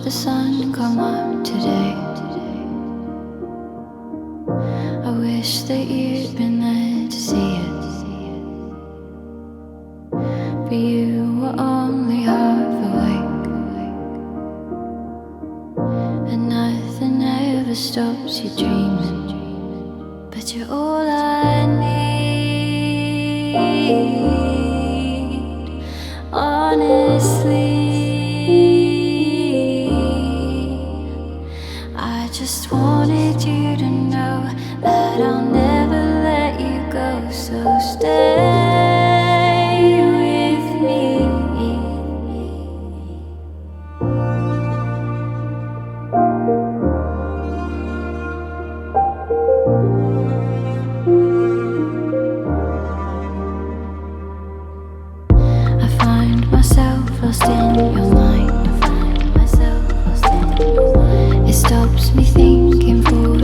the sun come up today. I wish that you'd been there to see it, but you were only half awake, and nothing ever stops you dreaming, but you're all I need, honestly. I just wanted you to know that I'll never let you go, so stay with me. I find myself lost in your mind. It stops me thinking for